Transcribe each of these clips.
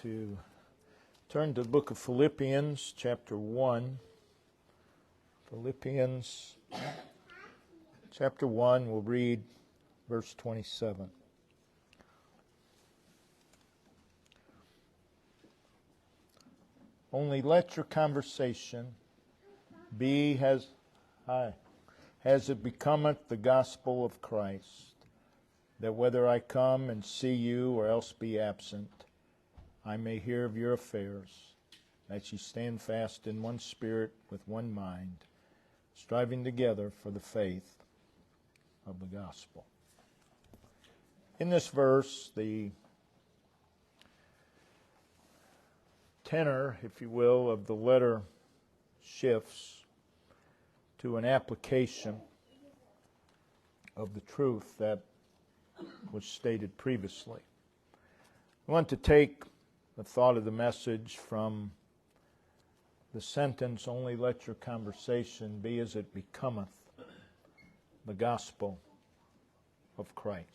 to turn to the book of Philippians, chapter 1. Philippians, chapter 1, we'll read verse 27. Only let your conversation be as it becometh the gospel of Christ, that whether I come and see you or else be absent, I may hear of your affairs, that ye stand fast in one spirit with one mind, striving together for the faith of the gospel. In this verse, the tenor, if you will, of the letter shifts to an application of the truth that was stated previously. I want to take the thought of the message from the sentence, only let your conversation be as it becometh the gospel of Christ.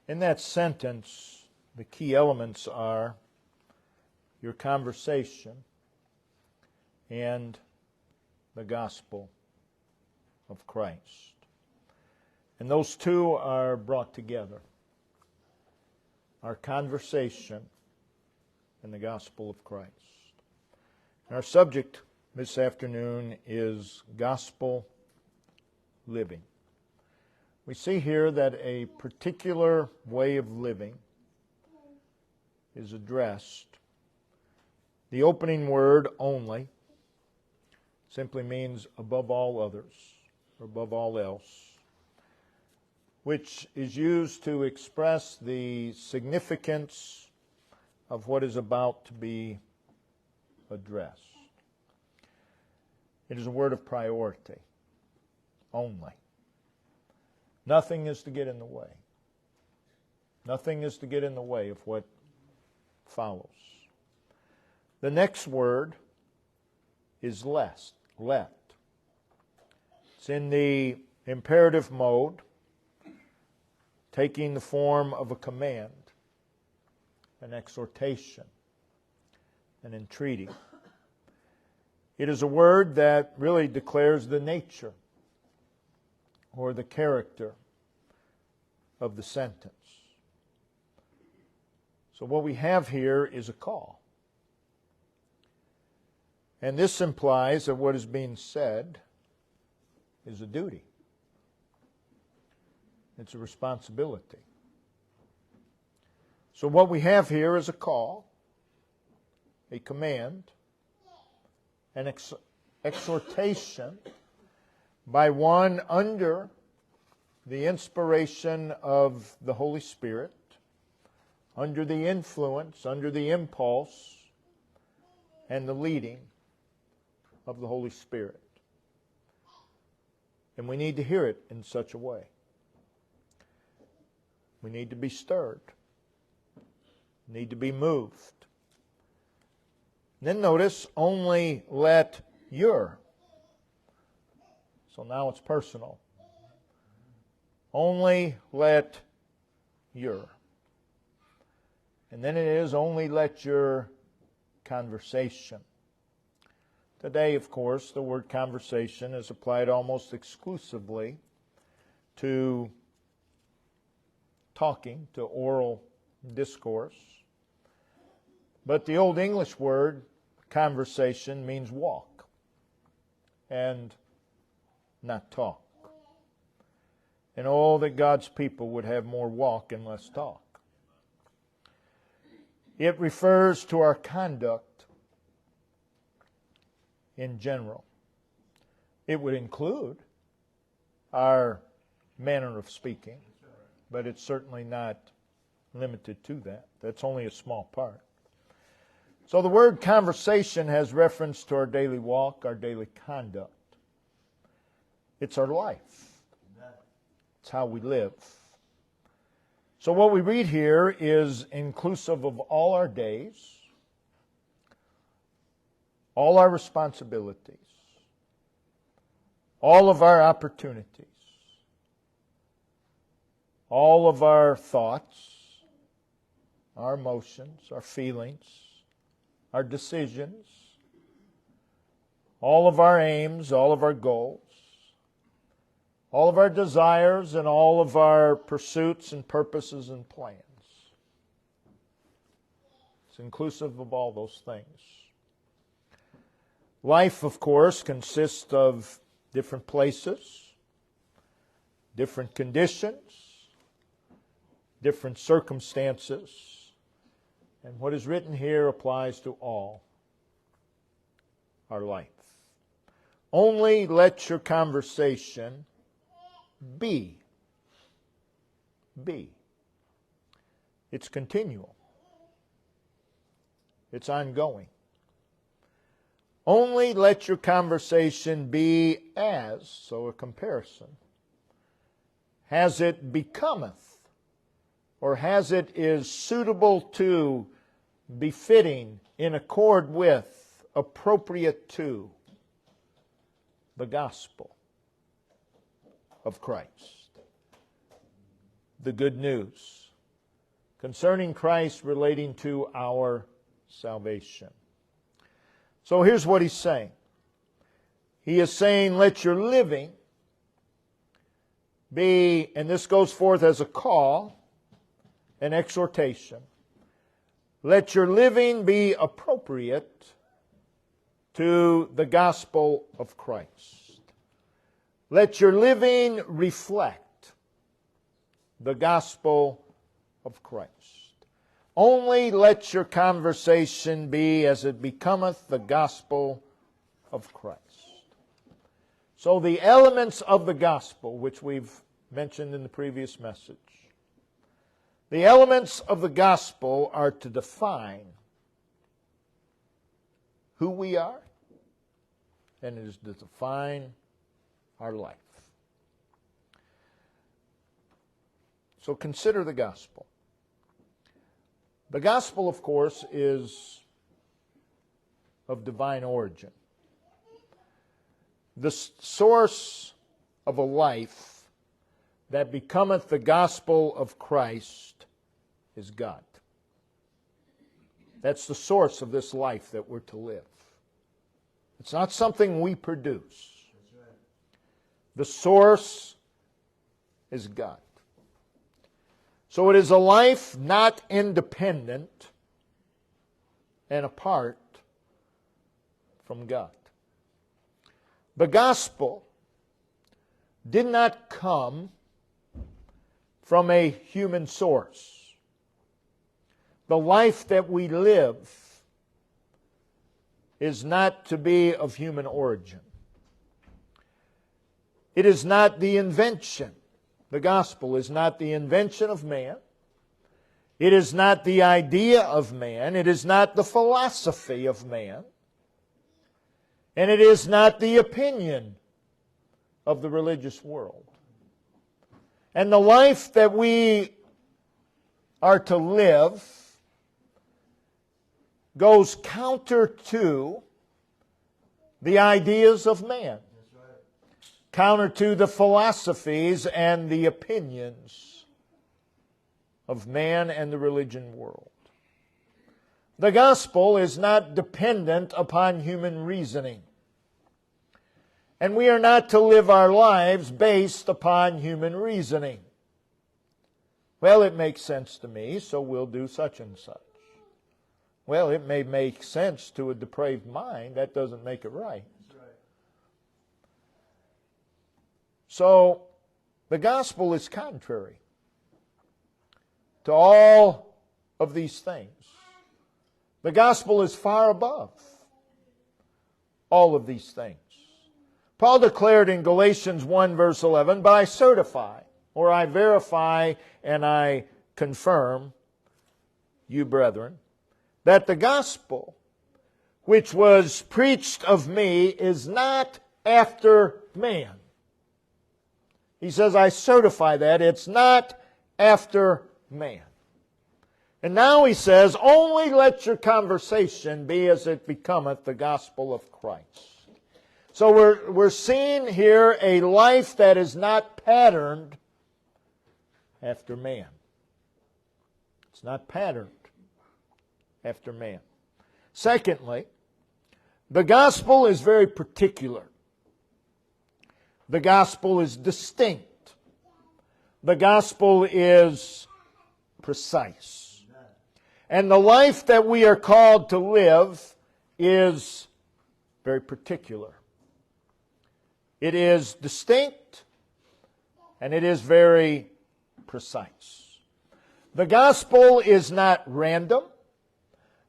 In that sentence, the key elements are your conversation and the gospel of Christ. And those two are brought together. Our conversation and the gospel of Christ. And our subject this afternoon is gospel living. We see here that a particular way of living is addressed. The opening word, only, simply means above all others, or above all else, which is used to express the significance of what is about to be addressed. It is a word of priority, only. Nothing is to get in the way. Nothing is to get in the way of what follows. The next word is let. It's in the imperative mode, taking the form of a command, an exhortation, an entreaty. It is a word that really declares the nature or the character of the sentence. So what we have here is a call. And this implies that what is being said is a duty. It's a responsibility. So what we have here is a call, a command, an exhortation by one under the inspiration of the Holy Spirit, under the influence, under the impulse, and the leading of the Holy Spirit. And we need to hear it in such a way. We need to be stirred. We need to be moved. Then notice, only let your. So now it's personal. Only let your. And then it is, only let your conversation. Today, of course, the word conversation is applied almost exclusively to talking, to oral discourse. But the Old English word, conversation, means walk and not talk. And oh, that God's people would have more walk and less talk. It refers to our conduct in general. It would include our manner of speaking, but it's certainly not limited to that. That's only a small part. So the word conversation has reference to our daily walk, our daily conduct. It's our life. It's how we live. So what we read here is inclusive of all our days, all our responsibilities, all of our opportunities, all of our thoughts, our emotions, our feelings, our decisions, all of our aims, all of our goals, all of our desires, and all of our pursuits and purposes and plans. It's inclusive of all those things. Life, of course, consists of different places, different conditions, different circumstances, and what is written here applies to all our life. Only let your conversation be. It's continual. It's ongoing. Only let your conversation be as, so a comparison, as it becometh, or as it is suitable to, befitting, in accord with, appropriate to the gospel of Christ. The good news concerning Christ relating to our salvation. So here's what he's saying. He is saying, let your living be, and this goes forth as a call, an exhortation. Let your living be appropriate to the gospel of Christ. Let your living reflect the gospel of Christ. Only let your conversation be as it becometh the gospel of Christ. So the elements of the gospel, which we've mentioned in the previous message, the elements of the gospel are to define who we are, and it is to define our life. So consider the gospel. The gospel, of course, is of divine origin. The source of a life that becometh the gospel of Christ is God. That's the source of this life that we're to live. It's not something we produce. The source is God. So it is a life not independent and apart from God. The gospel did not come from a human source. The life that we live is not to be of human origin. It is not the invention. The gospel is not the invention of man. It is not the idea of man. It is not the philosophy of man. And it is not the opinion of the religious world. And the life that we are to live goes counter to the ideas of man. Counter to the philosophies and the opinions of man and the religion world. The gospel is not dependent upon human reasoning. And we are not to live our lives based upon human reasoning. Well, it makes sense to me, so we'll do such and such. Well, it may make sense to a depraved mind. That doesn't make it right. So, the gospel is contrary to all of these things. The gospel is far above all of these things. Paul declared in Galatians 1 verse 11, but I certify, or I verify, and I confirm, you brethren, that the gospel which was preached of me is not after man. He says, I certify that it's not after man. And now he says, only let your conversation be as it becometh the gospel of Christ. So we're seeing here a life that is not patterned after man. It's not patterned after man. Secondly, the gospel is very particular. The gospel is distinct. The gospel is precise. And the life that we are called to live is very particular. It is distinct and it is very precise. The gospel is not random.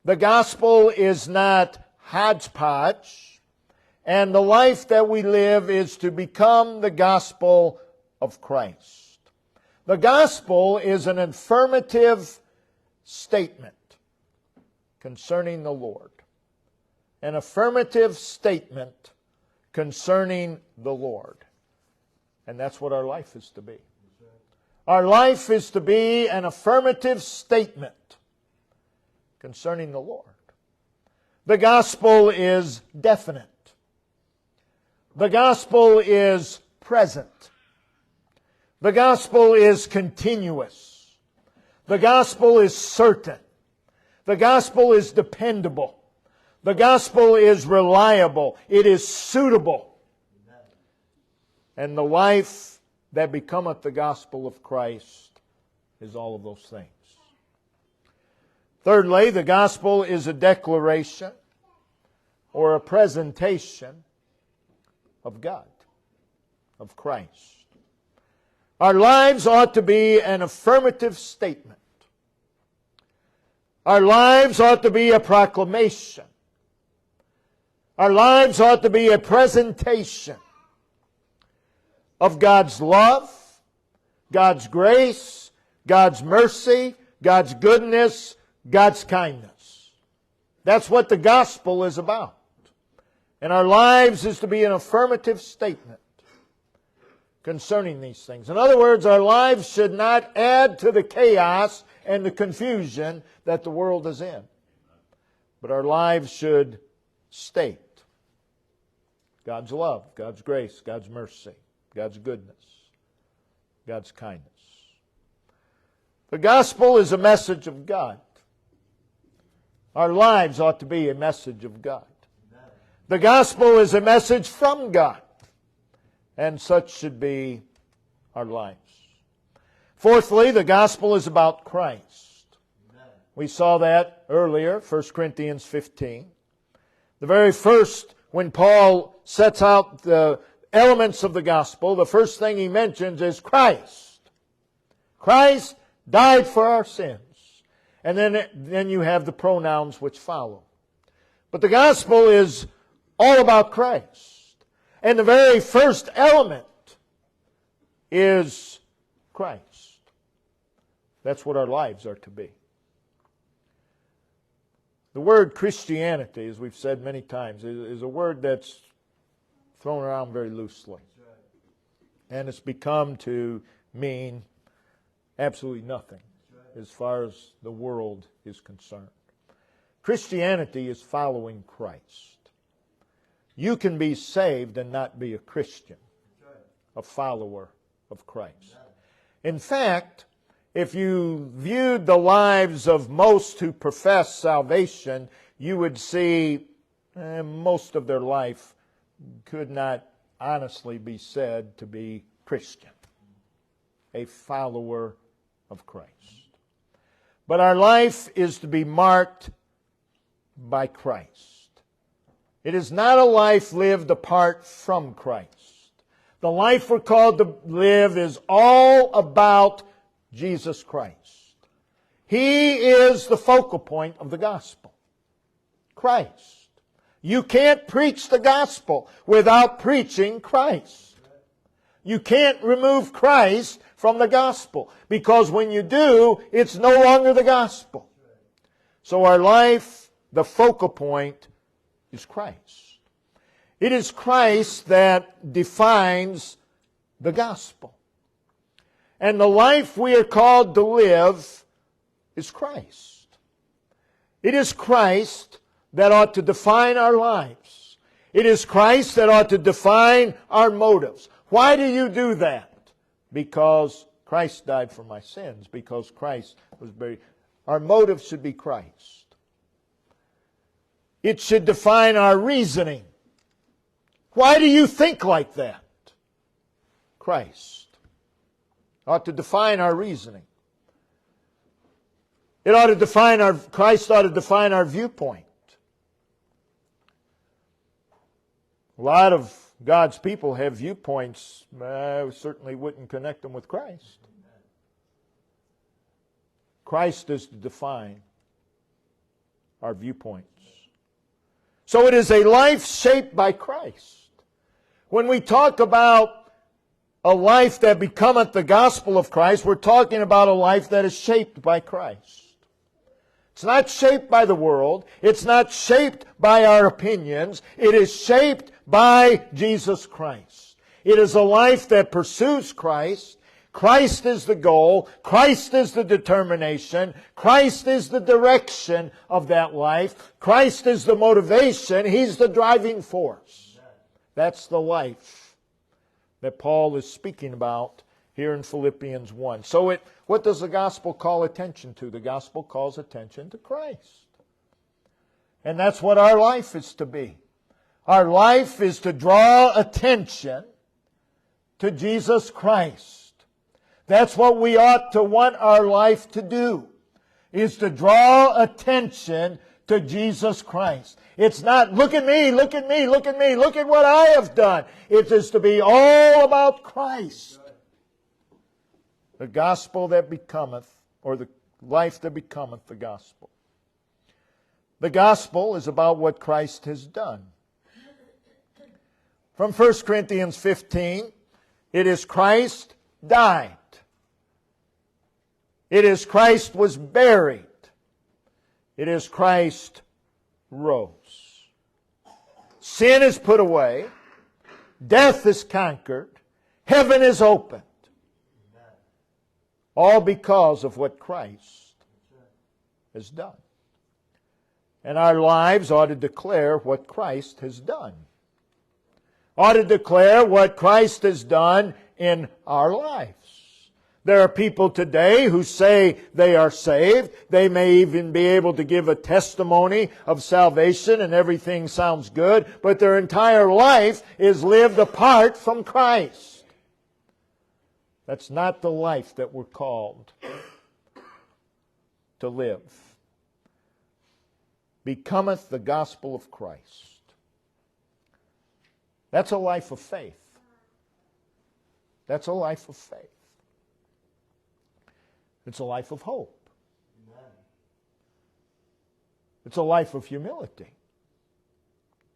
The gospel is not hodgepodge. And the life that we live is to become the gospel of Christ. The gospel is an affirmative statement concerning the Lord. An affirmative statement concerning the Lord. And that's what our life is to be. Our life is to be an affirmative statement concerning the Lord. The gospel is definite. The gospel is present. The gospel is continuous. The gospel is certain. The gospel is dependable. The gospel is reliable. It is suitable. And the life that becometh the gospel of Christ is all of those things. Thirdly, the gospel is a declaration or a presentation of God, of Christ. Our lives ought to be an affirmative statement. Our lives ought to be a proclamation. Our lives ought to be a presentation of God's love, God's grace, God's mercy, God's goodness, God's kindness. That's what the gospel is about. And our lives is to be an affirmative statement concerning these things. In other words, our lives should not add to the chaos and the confusion that the world is in. But our lives should state God's love, God's grace, God's mercy, God's goodness, God's kindness. The gospel is a message of God. Our lives ought to be a message of God. The gospel is a message from God. And such should be our lives. Fourthly, the gospel is about Christ. We saw that earlier, 1 Corinthians 15. The very first, when Paul sets out the elements of the gospel, the first thing he mentions is Christ. Christ died for our sins. And then you have the pronouns which follow. But the gospel is all about Christ. And the very first element is Christ. That's what our lives are to be. The word Christianity, as we've said many times, is a word that's thrown around very loosely. And it's become to mean absolutely nothing as far as the world is concerned. Christianity is following Christ. You can be saved and not be a Christian, a follower of Christ. In fact, if you viewed the lives of most who profess salvation, you would see most of their life could not honestly be said to be Christian, a follower of Christ. But our life is to be marked by Christ. It is not a life lived apart from Christ. The life we're called to live is all about Jesus Christ. He is the focal point of the gospel. Christ. You can't preach the gospel without preaching Christ. You can't remove Christ from the gospel, because when you do, it's no longer the gospel. So our life, the focal point, is Christ. It is Christ that defines the gospel. And the life we are called to live is Christ. It is Christ that ought to define our lives. It is Christ that ought to define our motives. Why do you do that? Because Christ died for my sins. Because Christ was buried. Our motive should be Christ. It should define our reasoning. Why do you think like that? Christ ought to define our reasoning. Christ ought to define our viewpoint. A lot of God's people have viewpoints. I certainly wouldn't connect them with Christ. Christ is to define our viewpoints. So it is a life shaped by Christ. When we talk about a life that becometh the gospel of Christ, we're talking about a life that is shaped by Christ. It's not shaped by the world. It's not shaped by our opinions. It is shaped by Jesus Christ. It is a life that pursues Christ. Christ is the goal. Christ is the determination. Christ is the direction of that life. Christ is the motivation. He's the driving force. That's the life that Paul is speaking about here in Philippians 1. So what does the gospel call attention to? The gospel calls attention to Christ. And that's what our life is to be. Our life is to draw attention to Jesus Christ. That's what we ought to want our life to do, is to draw attention to Jesus Christ. It's not, look at me, look at me, look at me, look at what I have done. It is to be all about Christ. The gospel that becometh, or the life that becometh the gospel. The gospel is about what Christ has done. From 1 Corinthians 15, it is Christ died. It is Christ was buried. It is Christ rose. Sin is put away. Death is conquered. Heaven is opened. All because of what Christ has done. And our lives ought to declare what Christ has done. Ought to declare what Christ has done in our lives. There are people today who say they are saved. They may even be able to give a testimony of salvation and everything sounds good, but their entire life is lived apart from Christ. That's not the life that we're called to live. Becometh the gospel of Christ. That's a life of faith. That's a life of faith. It's a life of hope. It's a life of humility.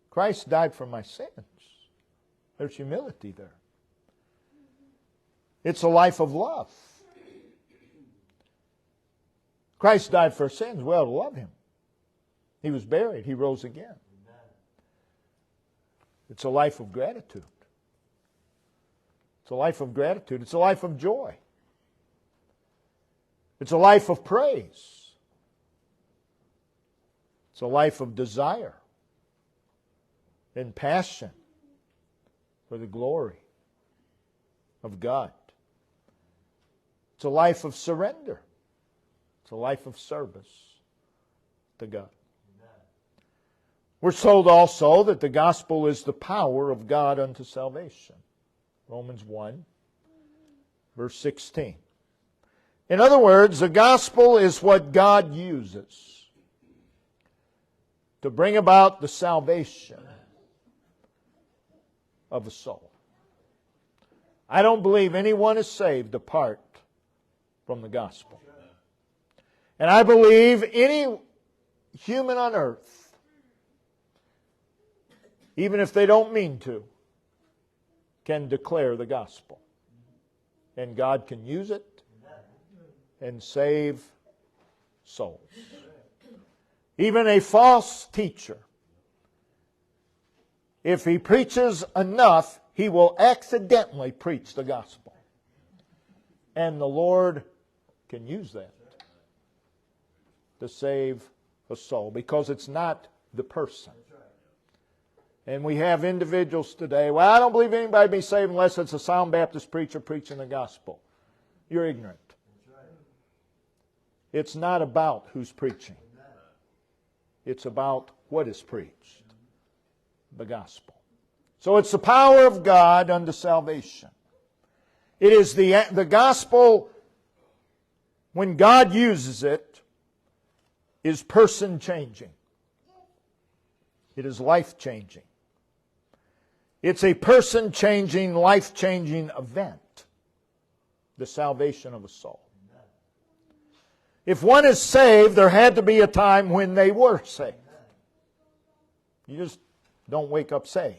Christ died for my sins. There's humility there. It's a life of love. Christ died for our sins. We ought to love Him. He was buried. He rose again. It's a life of gratitude. It's a life of gratitude. It's a life of joy. It's a life of praise. It's a life of desire and passion for the glory of God. It's a life of surrender. It's a life of service to God. We're told also that the gospel is the power of God unto salvation. Romans 1, verse 16. In other words, the gospel is what God uses to bring about the salvation of a soul. I don't believe anyone is saved apart from the gospel. And I believe any human on earth, even if they don't mean to, can declare the gospel. And God can use it and save souls. Even a false teacher, if he preaches enough, he will accidentally preach the gospel. And the Lord can use that to save a soul, because it's not the person. And we have individuals today, well, I don't believe anybody be saved unless it's a Sound Baptist preacher preaching the gospel. You're ignorant. It's not about who's preaching. It's about what is preached. The gospel. So it's the power of God unto salvation. It is the gospel, when God uses it, is person-changing. It is life-changing. It's a person-changing, life-changing event. The salvation of a soul. If one is saved, there had to be a time when they were saved. You just don't wake up saved.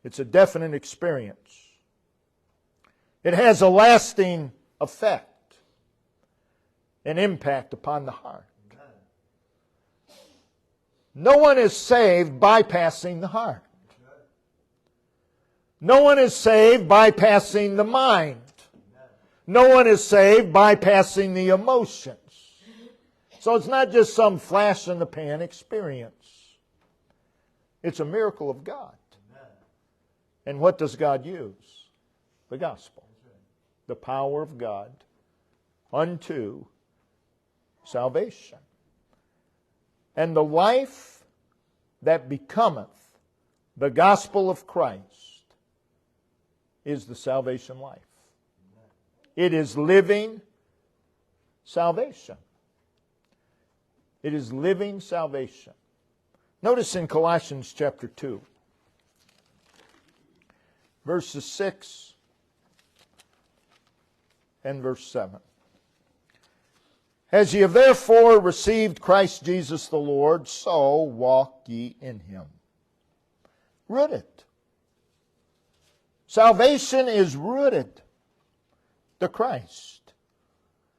It's a definite experience. It has a lasting effect, an impact upon the heart. No one is saved bypassing the heart. No one is saved bypassing the mind. No one is saved bypassing the emotions. So it's not just some flash-in-the-pan experience. It's a miracle of God. And what does God use? The gospel. The power of God unto salvation. And the life that becometh the gospel of Christ is the salvation life. It is living salvation. It is living salvation. Notice in Colossians chapter 2, verses 6 and verse 7. As ye have therefore received Christ Jesus the Lord, so walk ye in Him. Rooted. Salvation is rooted to Christ.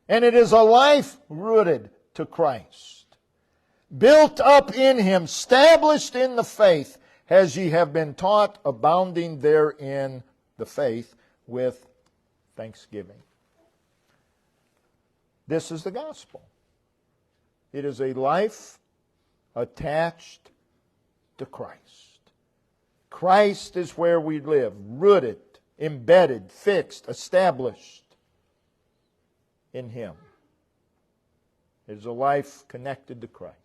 And it is a life rooted to Christ. Built up in Him, established in the faith, as ye have been taught, abounding therein the faith with thanksgiving. This is the gospel. It is a life attached to Christ. Christ is where we live, rooted, embedded, fixed, established in Him. It is a life connected to Christ.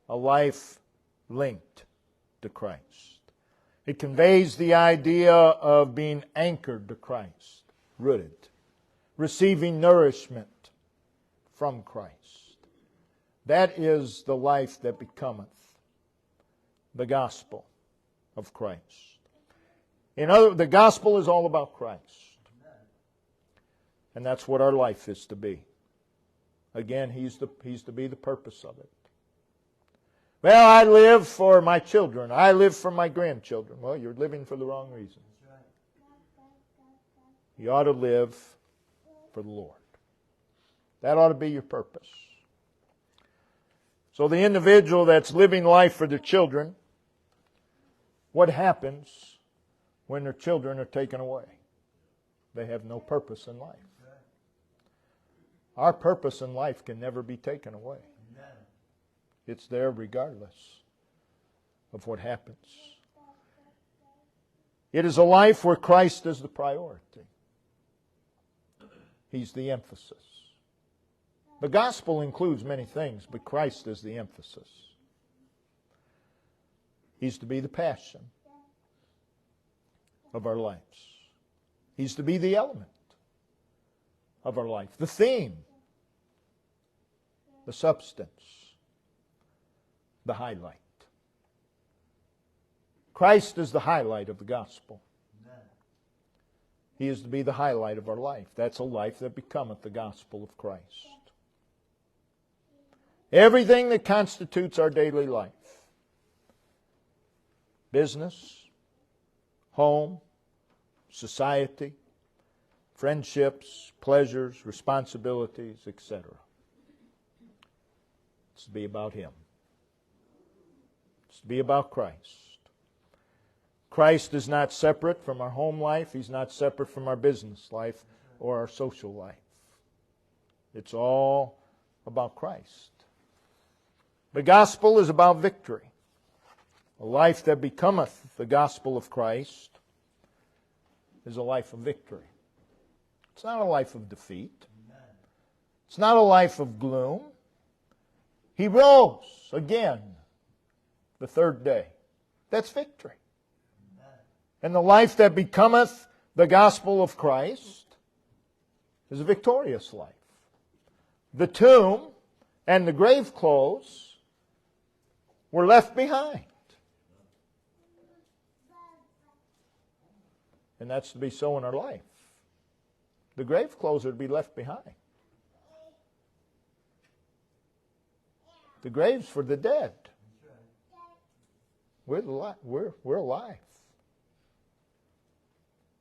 A life linked to Christ. It conveys the idea of being anchored to Christ, rooted, receiving nourishment from Christ. That is the life that becometh the gospel of Christ. The gospel is all about Christ. And that's what our life is to be. Again, He's to be the purpose of it. Well, I live for my children. I live for my grandchildren. Well, you're living for the wrong reason. You ought to live for the Lord. That ought to be your purpose. So the individual that's living life for their children, what happens when their children are taken away? They have no purpose in life. Our purpose in life can never be taken away. It's there regardless of what happens. It is a life where Christ is the priority. He's the emphasis. The gospel includes many things, but Christ is the emphasis. He's to be the passion of our lives. He's to be the element of our life, the theme, the substance, the highlight. Christ is the highlight of the gospel. He is to be the highlight of our life. That's a life that becometh the gospel of Christ. Everything that constitutes our daily life, business, home, society, friendships, pleasures, responsibilities, etc. It's to be about Him. It's to be about Christ. Christ is not separate from our home life. He's not separate from our business life or our social life. It's all about Christ. The gospel is about victory. A life that becometh the gospel of Christ is a life of victory. It's not a life of defeat. It's not a life of gloom. He rose again the third day. That's victory. And the life that becometh the gospel of Christ is a victorious life. The tomb and the grave clothes were left behind. And that's to be so in our life. The grave clothes are to be left behind. The grave's for the dead. We're alive.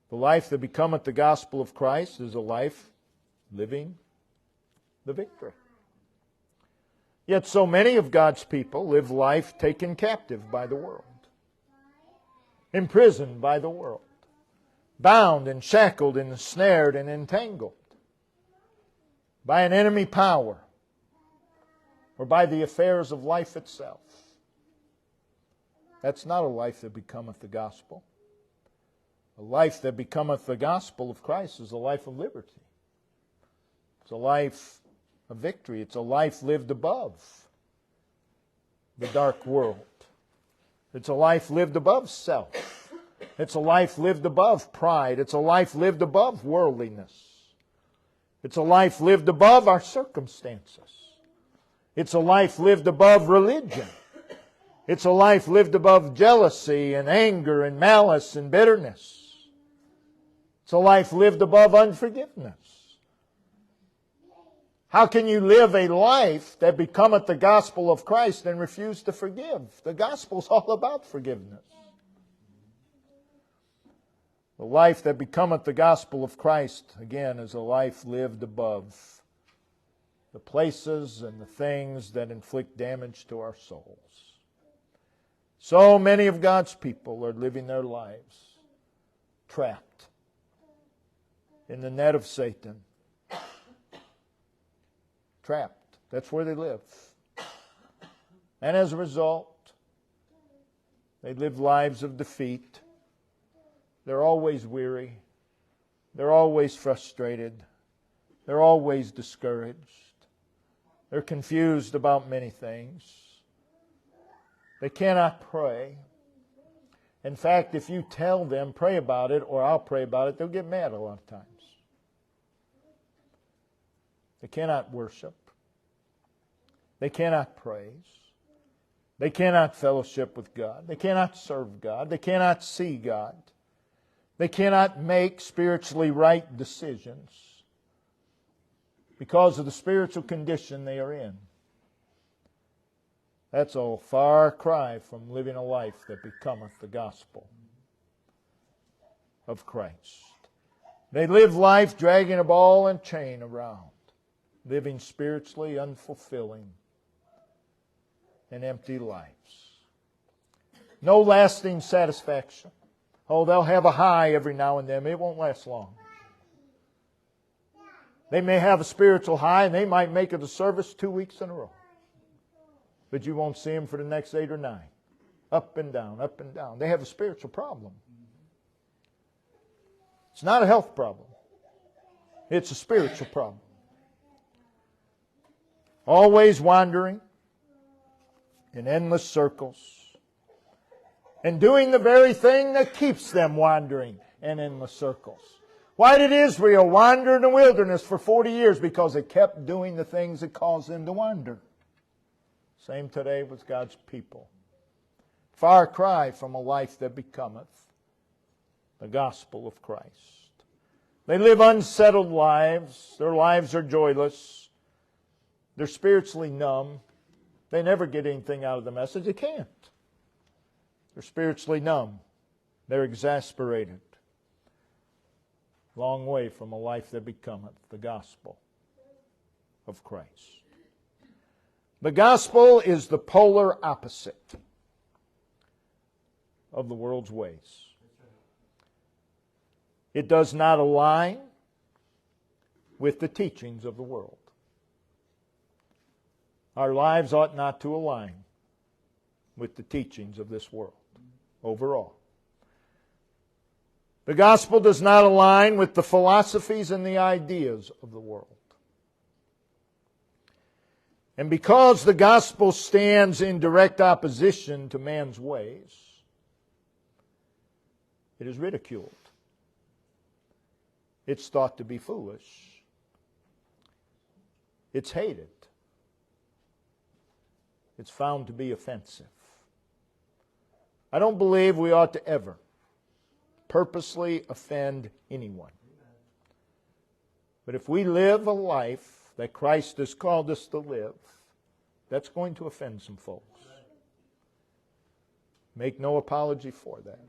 The life that becometh the gospel of Christ is a life living the victory. Yet so many of God's people live life taken captive by the world, imprisoned by the world, bound and shackled and ensnared and entangled by an enemy power or by the affairs of life itself. That's not a life that becometh the gospel. A life that becometh the gospel of Christ is a life of liberty. It's a life of victory. It's a life lived above the dark world. It's a life lived above self. It's a life lived above pride. It's a life lived above worldliness. It's a life lived above our circumstances. It's a life lived above religion. It's a life lived above jealousy and anger and malice and bitterness. It's a life lived above unforgiveness. How can you live a life that becometh the gospel of Christ and refuse to forgive? The gospel's all about forgiveness. The life that becometh the gospel of Christ, again, is a life lived above the places and the things that inflict damage to our souls. So many of God's people are living their lives trapped in the net of Satan. Trapped. That's where they live. And as a result, they live lives of defeat. They're always weary. They're always frustrated. They're always discouraged. They're confused about many things. They cannot pray. In fact, if you tell them, pray about it, or I'll pray about it, they'll get mad a lot of times. They cannot worship. They cannot praise. They cannot fellowship with God. They cannot serve God. They cannot see God. They cannot make spiritually right decisions because of the spiritual condition they are in. That's a far cry from living a life that becometh the gospel of Christ. They live life dragging a ball and chain around, living spiritually unfulfilling and empty lives. No lasting satisfaction. Oh, they'll have a high every now and then. It won't last long. They may have a spiritual high and they might make it a service 2 weeks in a row. But you won't see them for the next 8 or 9. Up and down, up and down. They have a spiritual problem. It's not a health problem. It's a spiritual problem. Always wandering in endless circles and doing the very thing that keeps them wandering in endless circles. Why did Israel wander in the wilderness for 40 years? Because they kept doing the things that caused them to wander. Same today with God's people. Far cry from a life that becometh the gospel of Christ. They live unsettled lives. Their lives are joyless. They're spiritually numb. They never get anything out of the message. They can't. They're spiritually numb. They're exasperated. Long way from a life that becometh the gospel of Christ. The gospel is the polar opposite of the world's ways. It does not align with the teachings of the world. Our lives ought not to align with the teachings of this world overall. The gospel does not align with the philosophies and the ideas of the world. And because the gospel stands in direct opposition to man's ways, it is ridiculed. It's thought to be foolish. It's hated. It's found to be offensive. I don't believe we ought to ever purposely offend anyone. But if we live a life that Christ has called us to live, that's going to offend some folks. Make no apology for that.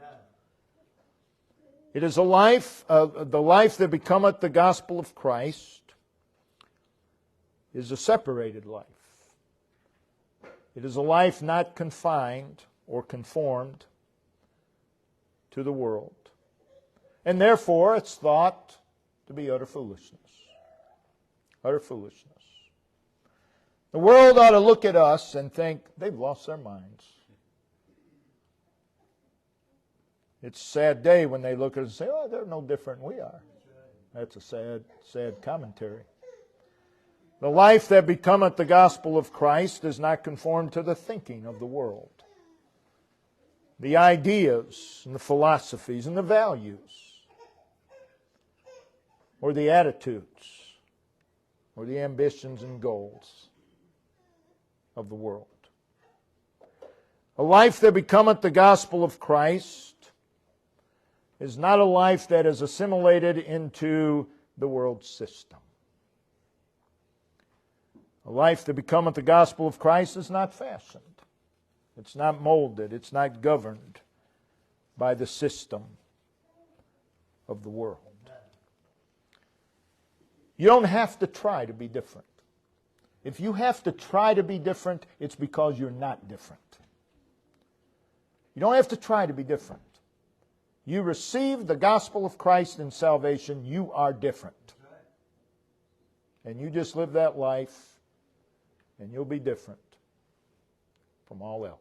It is a life, the life that becometh the gospel of Christ is a separated life. It is a life not confined or conformed to the world. And therefore it's thought to be utter foolishness. Utter foolishness. The world ought to look at us and think, they've lost their minds. It's a sad day when they look at us and say, oh, they're no different than we are. That's a sad, sad commentary. The life that becometh the gospel of Christ is not conformed to the thinking of the world. The ideas and the philosophies and the values, or the attitudes, or the ambitions and goals of the world. A life that becometh the gospel of Christ is not a life that is assimilated into the world system. A life that becometh the gospel of Christ is not fashioned. It's not molded. It's not governed by the system of the world. You don't have to try to be different. If you have to try to be different, it's because you're not different. You don't have to try to be different. You receive the gospel of Christ in salvation, you are different. And you just live that life, and you'll be different from all else.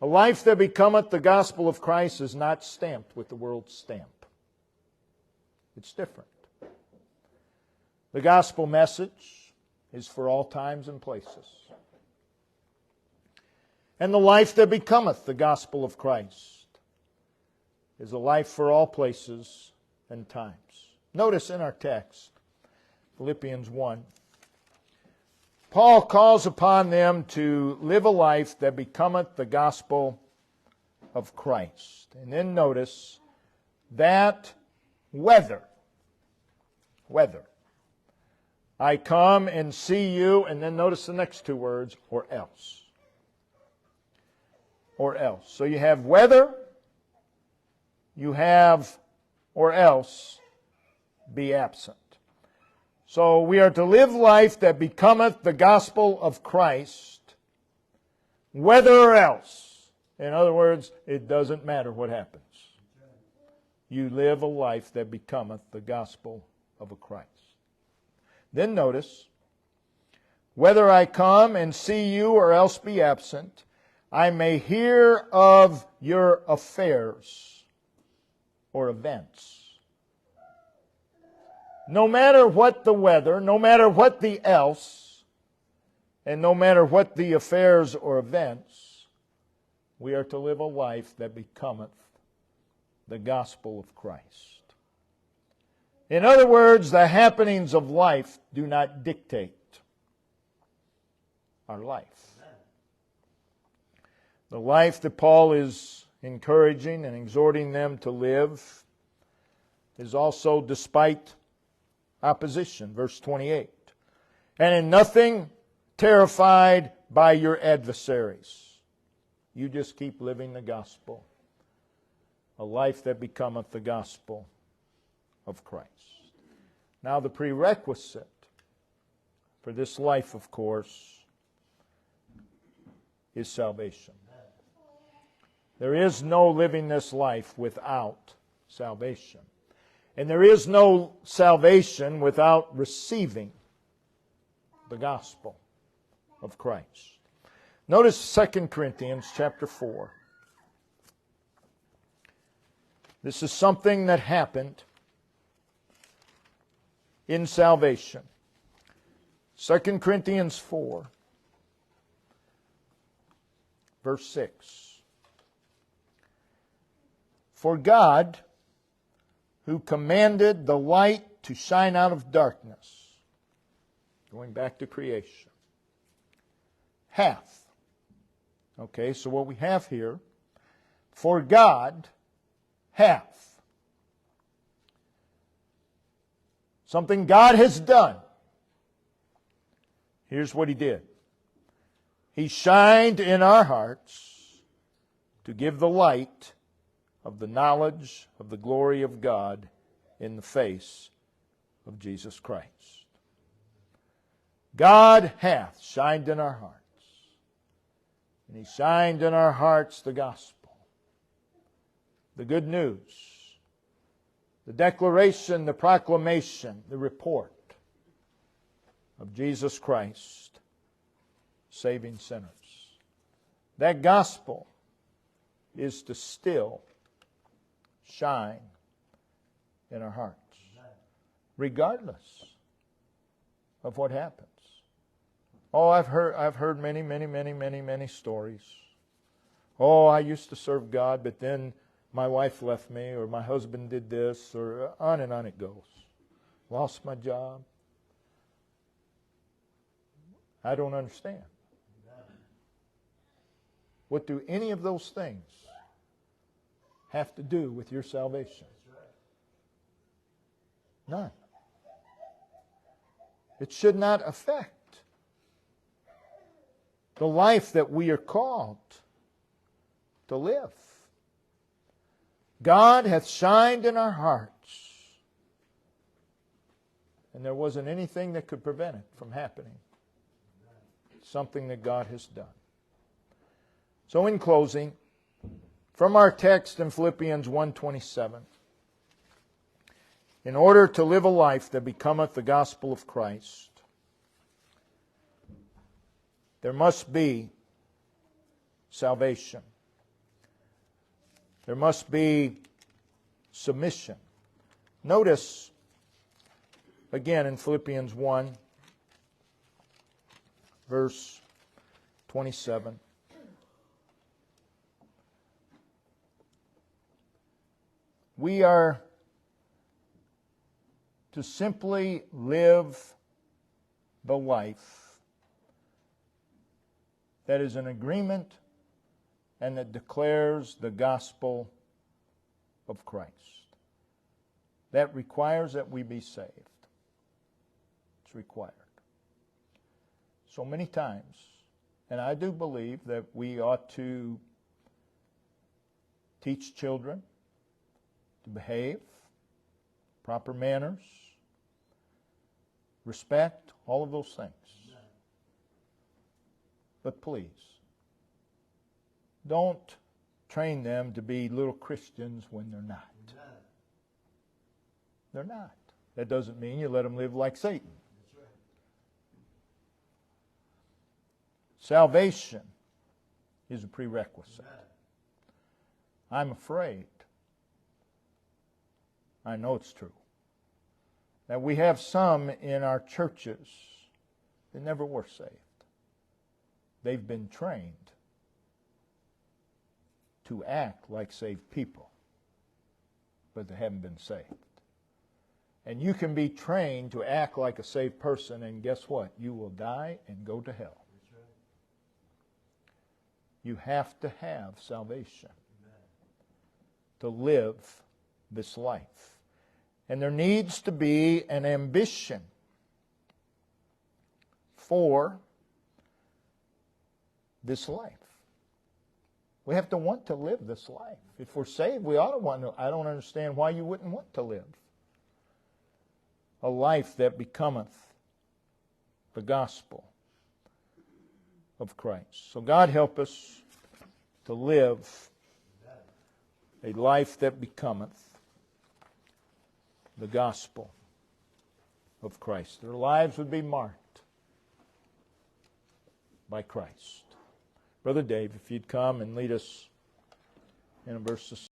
A life that becometh the gospel of Christ is not stamped with the world's stamp. It's different. The gospel message is for all times and places. And the life that becometh the gospel of Christ is a life for all places and times. Notice in our text, Philippians 1, Paul calls upon them to live a life that becometh the gospel of Christ. And then notice that whether I come and see you, and then notice the next two words, or else. Or else. So you have whether, you have or else, be absent. So we are to live life that becometh the gospel of Christ, whether or else. In other words, it doesn't matter what happens. You live a life that becometh the gospel of a Christ. Then notice, whether I come and see you or else be absent, I may hear of your affairs or events. No matter what the weather, no matter what the else, and no matter what the affairs or events, we are to live a life that becometh the gospel of Christ. In other words, the happenings of life do not dictate our life. The life that Paul is encouraging and exhorting them to live is also despite opposition. Verse 28. And in nothing terrified by your adversaries. You just keep living the gospel. A life that becometh the gospel of Christ. Now the prerequisite for this life, of course, is salvation. There is no living this life without salvation. And there is no salvation without receiving the gospel of Christ. Notice 2 Corinthians chapter 4. This is something that happened in salvation. 2 Corinthians 4, verse 6. For God, who commanded the light to shine out of darkness, going back to creation, hath. Okay, so what we have here, for God hath. Something God has done. Here's what He did. He shined in our hearts to give the light of the knowledge of the glory of God in the face of Jesus Christ. God hath shined in our hearts. And He shined in our hearts the gospel, the good news, the declaration, the proclamation, the report of Jesus Christ saving sinners. That gospel is to still shine in our hearts, regardless of what happens. Oh, I've heard many stories. Oh, I used to serve God, but then my wife left me, or my husband did this, or on and on it goes. Lost my job. I don't understand. What do any of those things have to do with your salvation? None. It should not affect the life that we are called to live. God hath shined in our hearts, and there wasn't anything that could prevent it from happening. Something that God has done. So in closing, from our text in Philippians 1:27, in order to live a life that becometh the gospel of Christ, there must be salvation. There must be submission. Notice, again in Philippians 1, verse 27. We are to simply live the life that is in agreement and that declares the gospel of Christ. That requires that we be saved. It's required. So many times, and I do believe that we ought to teach children to behave, proper manners, respect, all of those things. But please, don't train them to be little Christians when they're not. They're not. That doesn't mean you let them live like Satan. Salvation is a prerequisite. I'm afraid, I know it's true, that we have some in our churches that never were saved. They've been trained to act like saved people, but they haven't been saved. And you can be trained to act like a saved person, and guess what? You will die and go to hell. You have to have salvation to live this life. And there needs to be an ambition for this life. We have to want to live this life. If we're saved, we ought to want to. I don't understand why you wouldn't want to live a life that becometh the gospel of Christ. So God help us to live a life that becometh the gospel of Christ. Their lives would be marked by Christ. Brother Dave, if you'd come and lead us in a verse of